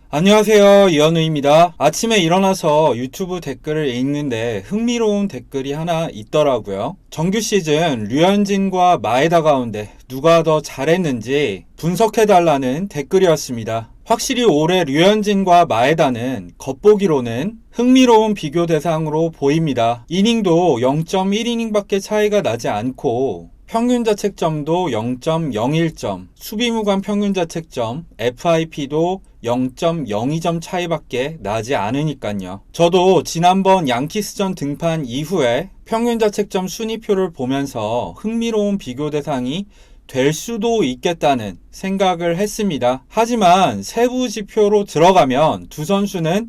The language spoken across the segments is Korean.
안녕하세요, 이현우입니다. 아침에 일어나서 유튜브 댓글을 읽는데 흥미로운 댓글이 하나 있더라고요. 정규 시즌 류현진과 마에다 가운데 누가 더 잘했는지 분석해달라는 댓글이었습니다. 확실히 올해 류현진과 마에다는 겉보기로는 흥미로운 비교 대상으로 보입니다. 이닝도 0.1이닝밖에 차이가 나지 않고 평균 자책점도 0.01점, 수비무관 평균 자책점, FIP도 0.02점 차이밖에 나지 않으니까요. 저도 지난번 양키스전 등판 이후에 평균 자책점 순위표를 보면서 흥미로운 비교 대상이 될 수도 있겠다는 생각을 했습니다. 하지만 세부 지표로 들어가면 두 선수는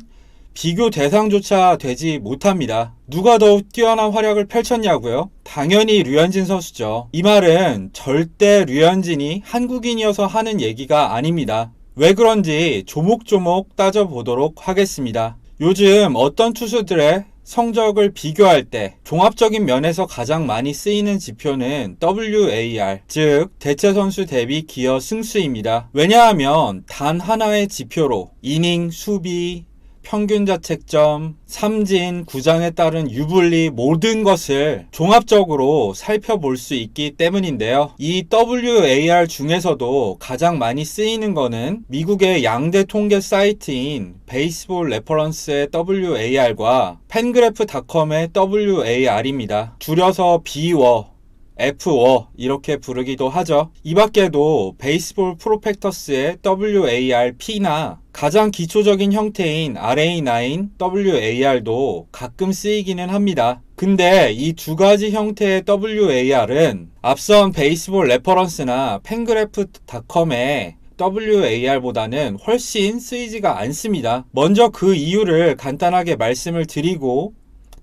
비교 대상조차 되지 못합니다. 누가 더욱 뛰어난 활약을 펼쳤냐고요? 당연히 류현진 선수죠. 이 말은 절대 류현진이 한국인이어서 하는 얘기가 아닙니다. 왜 그런지 조목조목 따져보도록 하겠습니다. 요즘 어떤 투수들의 성적을 비교할 때 종합적인 면에서 가장 많이 쓰이는 지표는 WAR, 즉 대체 선수 대비 기여 승수입니다. 왜냐하면 단 하나의 지표로 이닝, 수비, 평균 자책점, 삼진, 구장에 따른 유불리 모든 것을 종합적으로 살펴볼 수 있기 때문인데요. 이 WAR 중에서도 가장 많이 쓰이는 거는 미국의 양대 통계 사이트인 베이스볼 레퍼런스의 WAR과 팬그래프닷컴의 WAR입니다. 줄여서 BWAR, F워 이렇게 부르기도 하죠. 이 밖에도 베이스볼 프로펙터스의 WARP나 가장 기초적인 형태인 RA9 WAR도 가끔 쓰이기는 합니다. 근데 이 두 가지 형태의 WAR은 앞선 베이스볼 레퍼런스나 팬그래프닷컴의 WAR보다는 훨씬 쓰이지가 않습니다. 먼저 그 이유를 간단하게 말씀을 드리고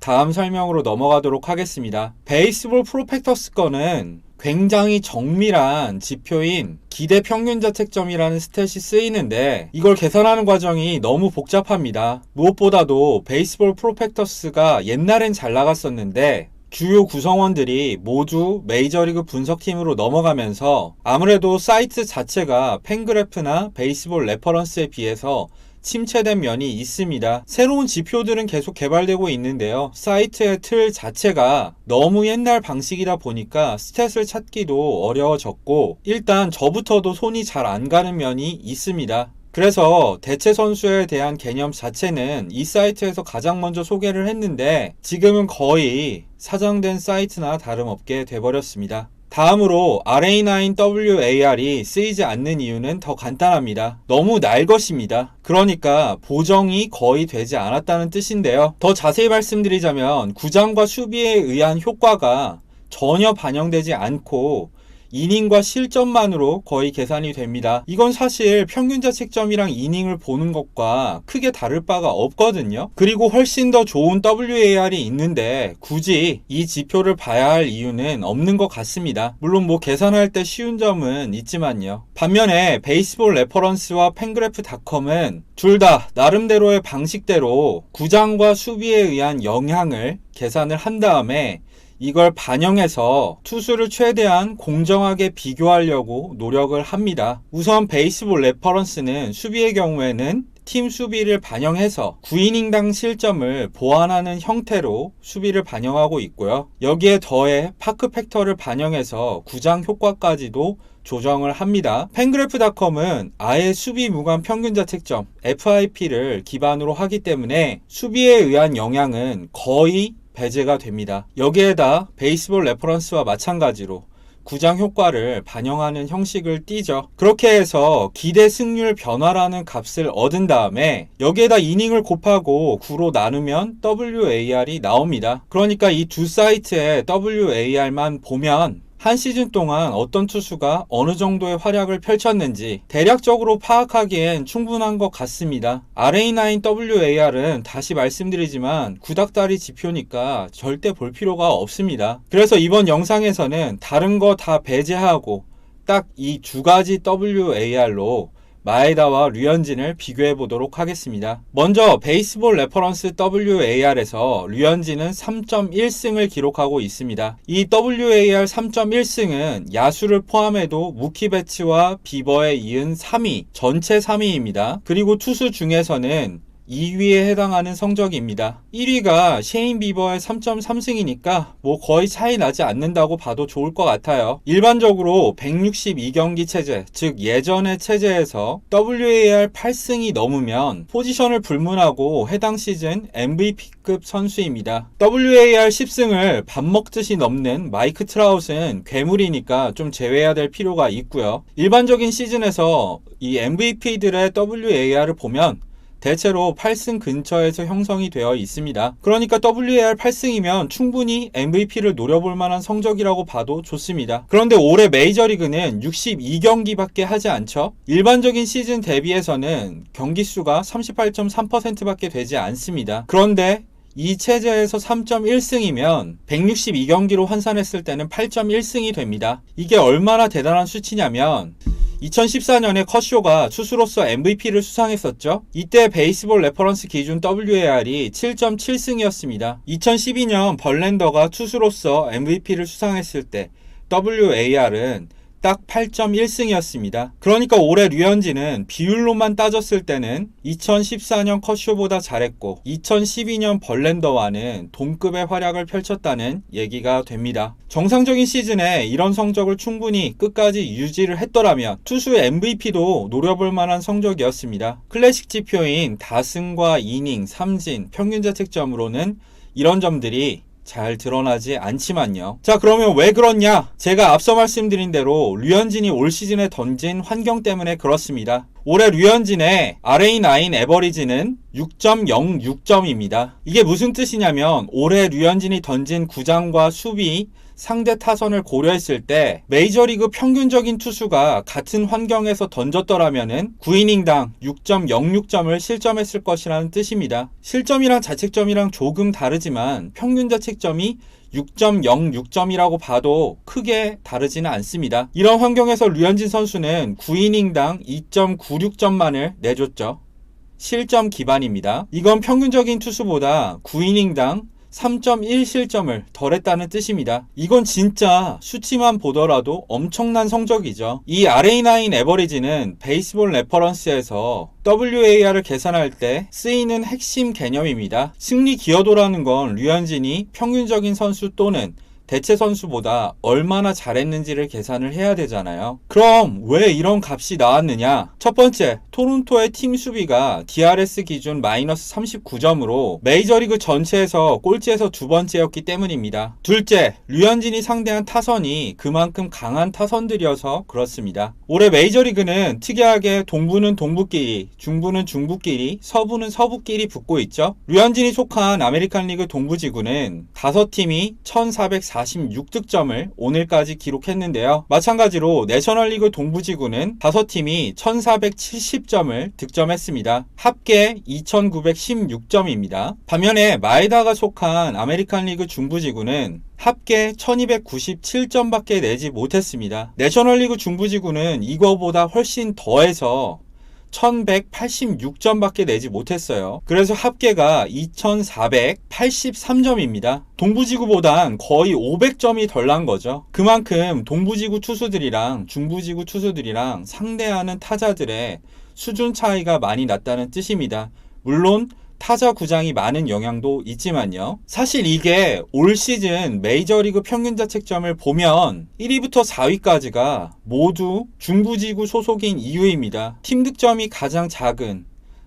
다음 설명으로 넘어가도록 하겠습니다. 베이스볼 프로펙터스 거는 굉장히 정밀한 지표인 기대 평균 자책점이라는 스탯이 쓰이는데 이걸 계산하는 과정이 너무 복잡합니다. 무엇보다도 베이스볼 프로펙터스가 옛날엔 잘 나갔었는데 주요 구성원들이 모두 메이저리그 분석팀으로 넘어가면서 아무래도 사이트 자체가 팬그래프나 베이스볼 레퍼런스에 비해서 침체된 면이 있습니다. 새로운 지표들은 계속 개발되고 있는데요. 사이트의 틀 자체가 너무 옛날 방식이다 보니까 스탯을 찾기도 어려워졌고 일단 저부터도 손이 잘 안 가는 면이 있습니다. 그래서 대체 선수에 대한 개념 자체는 이 사이트에서 가장 먼저 소개를 했는데 지금은 거의 사장된 사이트나 다름없게 돼버렸습니다. 다음으로 RA9WAR이 쓰이지 않는 이유는 더 간단합니다. 너무 날 것입니다. 그러니까 보정이 거의 되지 않았다는 뜻인데요. 더 자세히 말씀드리자면 구장과 수비에 의한 효과가 전혀 반영되지 않고 이닝과 실점만으로 거의 계산이 됩니다. 이건 사실 평균 자책점이랑 이닝을 보는 것과 크게 다를 바가 없거든요. 그리고 훨씬 더 좋은 WAR이 있는데 굳이 이 지표를 봐야 할 이유는 없는 것 같습니다. 물론 계산할 때 쉬운 점은 있지만요. 반면에 베이스볼 레퍼런스와 팬그래프닷컴은 둘 다 나름대로의 방식대로 구장과 수비에 의한 영향을 계산을 한 다음에 이걸 반영해서 투수를 최대한 공정하게 비교하려고 노력을 합니다. 우선 베이스볼 레퍼런스는 수비의 경우에는 팀 수비를 반영해서 9이닝당 실점을 보완하는 형태로 수비를 반영하고 있고요. 여기에 더해 파크 팩터를 반영해서 구장 효과까지도 조정을 합니다. 팬그래프닷컴은 아예 수비 무관 평균 자책점 FIP를 기반으로 하기 때문에 수비에 의한 영향은 거의 배제가 됩니다. 여기에다 베이스볼 레퍼런스와 마찬가지로 구장 효과를 반영하는 형식을 띠죠. 그렇게 해서 기대 승률 변화라는 값을 얻은 다음에 여기에다 이닝을 곱하고 9로 나누면 WAR이 나옵니다. 그러니까 이 두 사이트의 WAR만 보면 한 시즌 동안 어떤 투수가 어느 정도의 활약을 펼쳤는지 대략적으로 파악하기엔 충분한 것 같습니다. RA9WAR은 다시 말씀드리지만 구닥다리 지표니까 절대 볼 필요가 없습니다. 그래서 이번 영상에서는 다른 거 다 배제하고 딱 이 두 가지 WAR로 마에다와 류현진을 비교해 보도록 하겠습니다. 먼저 베이스볼 레퍼런스 WAR에서 류현진은 3.1승을 기록하고 있습니다. 이 WAR 3.1승은 야수를 포함해도 무키 배츠와 비버에 이은 3위, 전체 3위입니다. 그리고 투수 중에서는 2위에 해당하는 성적입니다. 1위가 셰인 비버의 3.3승이니까 뭐 거의 차이 나지 않는다고 봐도 좋을 것 같아요. 일반적으로 162경기 체제, 즉 예전의 체제에서 WAR 8승이 넘으면 포지션을 불문하고 해당 시즌 MVP급 선수입니다. WAR 10승을 밥 먹듯이 넘는 마이크 트라웃은 괴물이니까 좀 제외해야 될 필요가 있고요. 일반적인 시즌에서 이 MVP들의 WAR을 보면 대체로 8승 근처에서 형성이 되어 있습니다. 그러니까 WAR 8승이면 충분히 MVP를 노려볼 만한 성적이라고 봐도 좋습니다. 그런데 올해 메이저리그는 62경기밖에 하지 않죠. 일반적인 시즌 대비해서는 경기 수가 38.3%밖에 되지 않습니다. 그런데 이 체제에서 3.1승이면 162경기로 환산했을 때는 8.1승이 됩니다. 이게 얼마나 대단한 수치냐면 2014년에 커쇼가 투수로서 MVP를 수상했었죠. 이때 베이스볼 레퍼런스 기준 WAR이 7.7승이었습니다. 2012년 벌랜더가 투수로서 MVP를 수상했을 때 WAR은 딱 8.1승이었습니다. 그러니까 올해 류현진은 비율로만 따졌을 때는 2014년 커쇼보다 잘했고 2012년 벌랜더와는 동급의 활약을 펼쳤다는 얘기가 됩니다. 정상적인 시즌에 이런 성적을 충분히 끝까지 유지를 했더라면 투수의 MVP도 노려볼 만한 성적이었습니다. 클래식 지표인 다승과 이닝, 삼진, 평균 자책점으로는 이런 점들이 잘 드러나지 않지만요. 자, 그러면 왜 그렇냐? 제가 앞서 말씀드린 대로 류현진이 올 시즌에 던진 환경 때문에 그렇습니다. 올해 류현진의 RA9 에버리지는 6.06점입니다. 이게 무슨 뜻이냐면 올해 류현진이 던진 구장과 수비, 상대 타선을 고려했을 때 메이저리그 평균적인 투수가 같은 환경에서 던졌더라면은 9이닝당 6.06점을 실점했을 것이라는 뜻입니다. 실점이랑 자책점이랑 조금 다르지만 평균 자책점이 6.06점이라고 봐도 크게 다르지는 않습니다. 이런 환경에서 류현진 선수는 9이닝당 2.96점만을 내줬죠. 실점 기반입니다. 이건 평균적인 투수보다 9이닝당 3.1실점을 덜했다는 뜻입니다. 이건 진짜 수치만 보더라도 엄청난 성적이죠. 이 RA9 에버리지는 베이스볼 레퍼런스에서 WAR을 계산할 때 쓰이는 핵심 개념입니다. 승리 기여도라는 건 류현진이 평균적인 선수 또는 대체 선수보다 얼마나 잘했는지를 계산을 해야 되잖아요. 그럼 왜 이런 값이 나왔느냐? 첫 번째, 토론토의 팀 수비가 DRS 기준 마이너스 39점으로 메이저리그 전체에서 꼴찌에서 두 번째였기 때문입니다. 둘째, 류현진이 상대한 타선이 그만큼 강한 타선들이어서 그렇습니다. 올해 메이저리그는 특이하게 동부는 동부끼리, 중부는 중부끼리, 서부는 서부끼리 붙고 있죠. 류현진이 속한 아메리칸 리그 동부지구는 5팀이 1446득점을 오늘까지 기록했는데요. 마찬가지로 내셔널리그 동부지구는 5팀이 1470점을 득점했습니다. 합계 2916점입니다. 반면에 마에다가 속한 아메리칸 리그 중부지구는 합계 1297점밖에 내지 못했습니다. 내셔널리그 중부지구는 이거보다 훨씬 더해서 1186점밖에 내지 못했어요. 그래서 합계가 2483점입니다. 동부지구보단 거의 500점이 덜 난 거죠. 그만큼 동부지구 투수들이랑 중부지구 투수들이랑 상대하는 타자들의 수준 차이가 많이 났다는 뜻입니다. 물론 타자 구장이 많은 영향도 있지만요. 사실 이게 올 시즌 메이저리그 평균 자책점을 보면 1위부터 4위까지가 모두 중부지구 소속인 이유입니다. 팀 득점이 가장 작은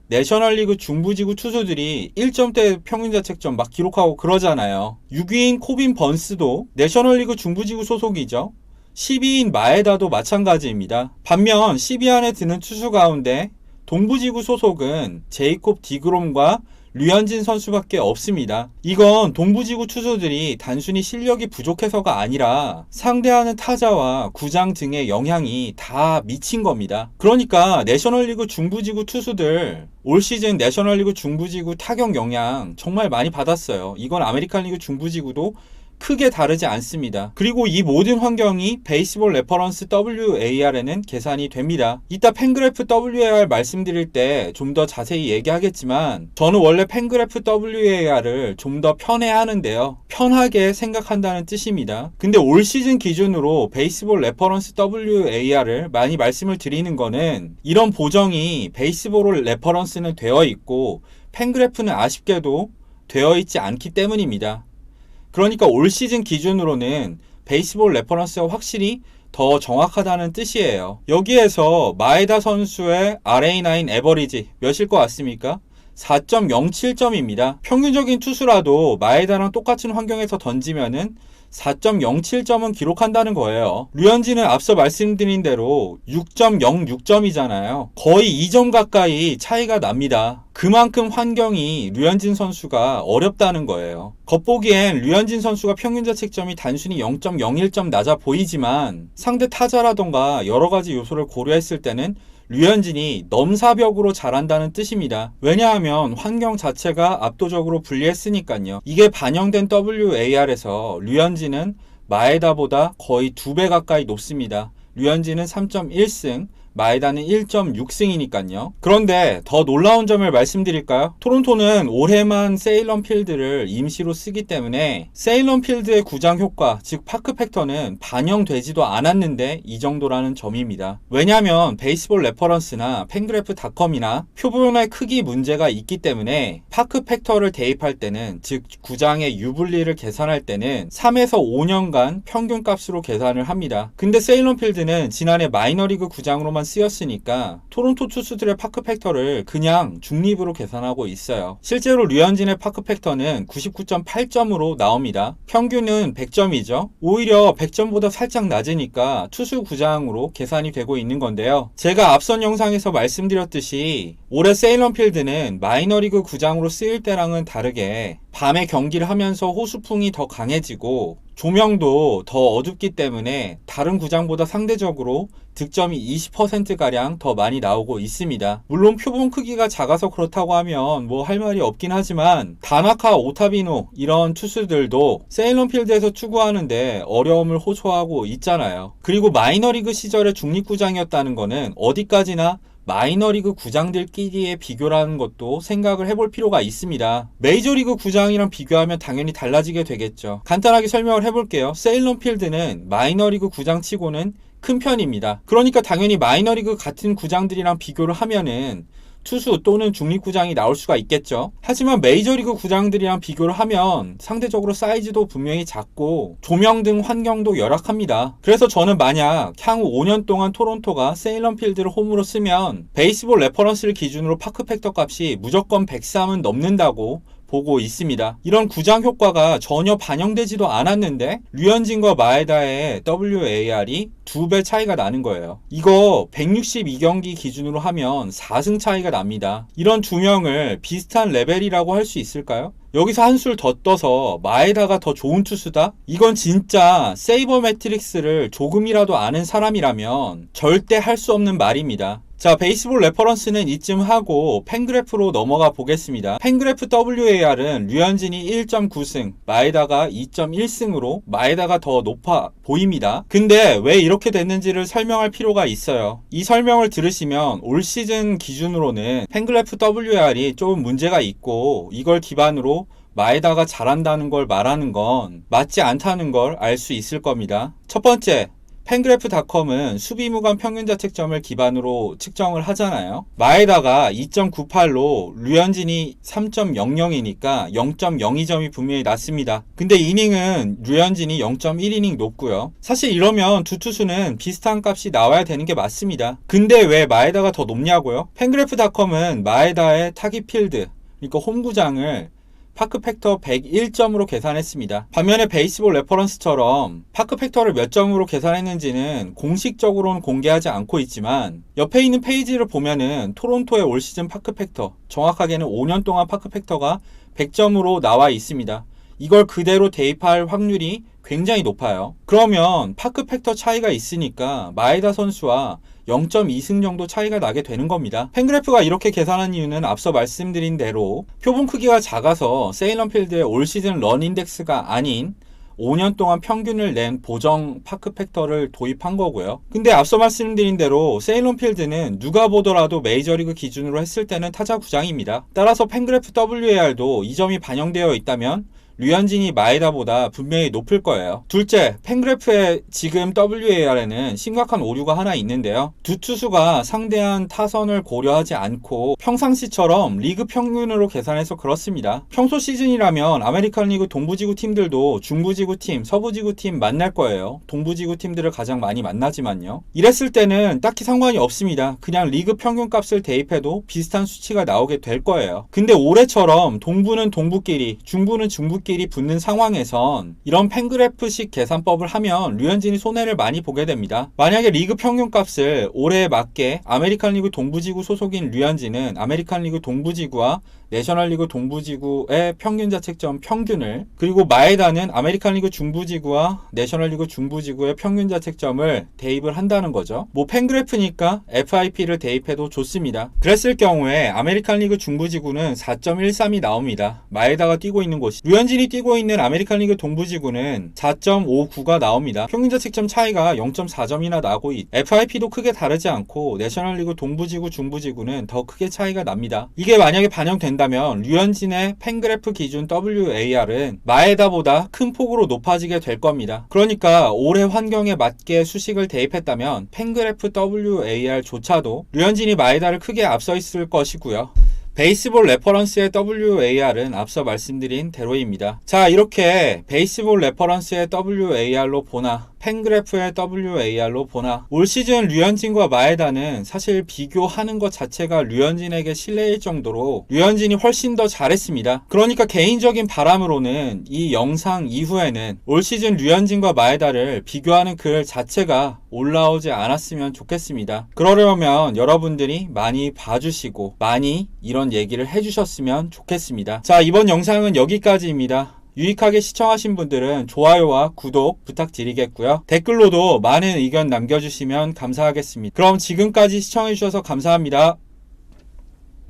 내셔널리그 중부지구 투수들이 1점대 평균 자책점 막 기록하고 그러잖아요. 6위인 코빈 번스도 내셔널리그 중부지구 소속이죠. 10위인 마에다도 마찬가지입니다. 반면 10위 안에 드는 투수 가운데 동부지구 소속은 제이콥 디그롬과 류현진 선수밖에 없습니다. 이건 동부지구 투수들이 단순히 실력이 부족해서가 아니라 상대하는 타자와 구장 등의 영향이 다 미친 겁니다. 그러니까 내셔널리그 중부지구 투수들 올 시즌 내셔널리그 중부지구 타격 영향 정말 많이 받았어요. 이건 아메리칸리그 중부지구도 크게 다르지 않습니다. 그리고 이 모든 환경이 베이스볼 레퍼런스 WAR에는 계산이 됩니다. 이따 팬그래프 WAR 말씀드릴 때 좀 더 자세히 얘기하겠지만 저는 원래 팬그래프 WAR을 좀 더 편애하는데요. 편하게 생각한다는 뜻입니다. 근데 올 시즌 기준으로 베이스볼 레퍼런스 WAR을 많이 말씀을 드리는 거는 이런 보정이 베이스볼 레퍼런스는 되어 있고 팬그래프는 아쉽게도 되어 있지 않기 때문입니다. 그러니까 올 시즌 기준으로는 베이스볼 레퍼런스가 확실히 더 정확하다는 뜻이에요. 여기에서 마에다 선수의 RA9 에버리지 몇일 것 같습니까? 4.07점입니다. 평균적인 투수라도 마에다랑 똑같은 환경에서 던지면은 4.07점은 기록한다는 거예요. 류현진은 앞서 말씀드린 대로 6.06점이잖아요. 거의 2점 가까이 차이가 납니다. 그만큼 환경이 류현진 선수가 어렵다는 거예요. 겉보기엔 류현진 선수가 평균 자책점이 단순히 0.01점 낮아 보이지만 상대 타자라던가 여러 가지 요소를 고려했을 때는 류현진이 넘사벽으로 잘한다는 뜻입니다. 왜냐하면 환경 자체가 압도적으로 불리했으니까요. 이게 반영된 WAR에서 류현진은 마에다보다 거의 2배 가까이 높습니다. 류현진은 3.1승, 마에다는 1.6승이니까요. 그런데 더 놀라운 점을 말씀드릴까요? 토론토는 올해만 세일런 필드를 임시로 쓰기 때문에 세일런 필드의 구장 효과, 즉 파크 팩터는 반영되지도 않았는데 이 정도라는 점입니다. 왜냐하면 베이스볼 레퍼런스나 팬그래프닷컴이나 표본의 크기 문제가 있기 때문에 파크 팩터를 대입할 때는, 즉 구장의 유불리를 계산할 때는 3에서 5년간 평균값으로 계산을 합니다. 근데 세일런 필드는 지난해 마이너리그 구장으로만 쓰였으니까 토론토 투수들의 파크 팩터를 그냥 중립으로 계산하고 있어요. 실제로 류현진의 파크 팩터는 99.8점으로 나옵니다. 평균은 100점이죠. 오히려 100점보다 살짝 낮으니까 투수 구장으로 계산이 되고 있는 건데요. 제가 앞선 영상에서 말씀드렸듯이 올해 세일런 필드는 마이너리그 구장으로 쓰일 때랑은 다르게 밤에 경기를 하면서 호수풍이 더 강해지고 조명도 더 어둡기 때문에 다른 구장보다 상대적으로 득점이 20%가량 더 많이 나오고 있습니다. 물론 표본 크기가 작아서 그렇다고 하면 뭐 할 말이 없긴 하지만 다나카, 오타비노 이런 투수들도 세일런 필드에서 투구하는데 어려움을 호소하고 있잖아요. 그리고 마이너리그 시절의 중립구장이었다는 거는 어디까지나 마이너리그 구장들끼리의 비교라는 것도 생각을 해볼 필요가 있습니다. 메이저리그 구장이랑 비교하면 당연히 달라지게 되겠죠. 간단하게 설명을 해볼게요. 세일런 필드는 마이너리그 구장치고는 큰 편입니다. 그러니까 당연히 마이너리그 같은 구장들이랑 비교를 하면은 투수 또는 중립구장이 나올 수가 있겠죠. 하지만 메이저리그 구장들이랑 비교를 하면 상대적으로 사이즈도 분명히 작고 조명 등 환경도 열악합니다. 그래서 저는 만약 향후 5년 동안 토론토가 세일런 필드를 홈으로 쓰면 베이스볼 레퍼런스를 기준으로 파크 팩터 값이 무조건 103은 넘는다고 보고 있습니다. 이런 구장 효과가 전혀 반영되지도 않았는데 류현진과 마에다의 WAR이 2배 차이가 나는 거예요. 이거 162경기 기준으로 하면 4승 차이가 납니다. 이런 두 명을 비슷한 레벨이라고 할 수 있을까요? 여기서 한술 더 떠서 마에다가 더 좋은 투수다? 이건 진짜 세이버 매트릭스를 조금이라도 아는 사람이라면 절대 할 수 없는 말입니다. 자, 베이스볼 레퍼런스는 이쯤 하고 팬그래프로 넘어가 보겠습니다. 팬그래프 WAR은 류현진이 1.9승, 마에다가 2.1승으로 마에다가 더 높아 보입니다. 근데 왜 이렇게 됐는지를 설명할 필요가 있어요. 이 설명을 들으시면 올 시즌 기준으로는 팬그래프 WAR이 조금 문제가 있고 이걸 기반으로 마에다가 잘한다는 걸 말하는 건 맞지 않다는 걸 알 수 있을 겁니다. 첫 번째, 팬그래프닷컴은 수비무관 평균자책점을 기반으로 측정을 하잖아요. 마에다가 2.98로 류현진이 3.00이니까 0.02점이 분명히 낮습니다. 근데 이닝은 류현진이 0.1이닝 높고요. 사실 이러면 두 투수는 비슷한 값이 나와야 되는 게 맞습니다. 근데 왜 마에다가 더 높냐고요? 팬그래프닷컴은 마에다의 타깃 필드, 그러니까 홈구장을 파크 팩터 101점으로 계산했습니다. 반면에 베이스볼 레퍼런스처럼 파크 팩터를 몇 점으로 계산했는지는 공식적으로는 공개하지 않고 있지만 옆에 있는 페이지를 보면은 토론토의 올 시즌 파크 팩터, 정확하게는 5년 동안 파크 팩터가 100점으로 나와 있습니다. 이걸 그대로 대입할 확률이 굉장히 높아요. 그러면 파크 팩터 차이가 있으니까 마에다 선수와 0.2승 정도 차이가 나게 되는 겁니다. 팬그래프가 이렇게 계산한 이유는 앞서 말씀드린 대로 표본 크기가 작아서 세일런 필드의 올 시즌 런 인덱스가 아닌 5년 동안 평균을 낸 보정 파크 팩터를 도입한 거고요. 근데 앞서 말씀드린 대로 세일론 필드는 누가 보더라도 메이저리그 기준으로 했을 때는 타자 구장입니다. 따라서 팬그래프 WAR도 이 점이 반영되어 있다면 류현진이 마에다보다 분명히 높을 거예요. 둘째, 팬그래프의 지금 WAR에는 심각한 오류가 하나 있는데요. 두 투수가 상대한 타선을 고려하지 않고 평상시처럼 리그 평균으로 계산해서 그렇습니다. 평소 시즌이라면 아메리칸 리그 동부지구 팀들도 중부지구 팀, 서부지구 팀 만날 거예요. 동부지구 팀들을 가장 많이 만나지만요. 이랬을 때는 딱히 상관이 없습니다. 그냥 리그 평균 값을 대입해도 비슷한 수치가 나오게 될 거예요. 근데 올해처럼 동부는 동부끼리, 중부는 중부끼리 붙는 상황에선 이런 팬그래프식 계산법을 하면 류현진이 손해를 많이 보게 됩니다. 만약에 리그 평균 값을 올해에 맞게 아메리칸 리그 동부지구 소속인 류현진은 아메리칸 리그 동부지구와 내셔널리그 동부지구의 평균 자책점 평균을, 그리고 마에다는 아메리칸 리그 중부지구와 내셔널리그 중부지구의 평균 자책점을 대입을 한다는 거죠. 뭐 팬그래프니까 FIP를 대입해도 좋습니다. 그랬을 경우에 아메리칸 리그 중부지구는 4.13이 나옵니다. 마에다가 뛰고 있는 곳이, 류현진이 뛰고 있는 아메리칸 리그 동부지구는 4.59가 나옵니다. 평균 자책점 차이가 0.4점이나 나고 FIP도 크게 다르지 않고 내셔널리그 동부지구 중부지구는 더 크게 차이가 납니다. 이게 만약에 반영된다면 류현진의 팬그래프 기준 WAR은 마에다보다 큰 폭으로 높아지게 될 겁니다. 그러니까 올해 환경에 맞게 수식을 대입했다면 팬그래프 WAR조차도 류현진이 마에다를 크게 앞서 있을 것이고요. 베이스볼 레퍼런스의 WAR은 앞서 말씀드린 대로입니다. 자, 이렇게 베이스볼 레퍼런스의 WAR로 보나 팬그래프의 WAR로 보나 올 시즌 류현진과 마에다는 사실 비교하는 것 자체가 류현진에게 실례일 정도로 류현진이 훨씬 더 잘했습니다. 그러니까 개인적인 바람으로는 이 영상 이후에는 올 시즌 류현진과 마에다를 비교하는 글 자체가 올라오지 않았으면 좋겠습니다. 그러려면 여러분들이 많이 봐주시고 많이 이런 얘기를 해주셨으면 좋겠습니다. 자, 이번 영상은 여기까지입니다. 유익하게 시청하신 분들은 좋아요와 구독 부탁드리겠고요. 댓글로도 많은 의견 남겨주시면 감사하겠습니다. 그럼 지금까지 시청해주셔서 감사합니다.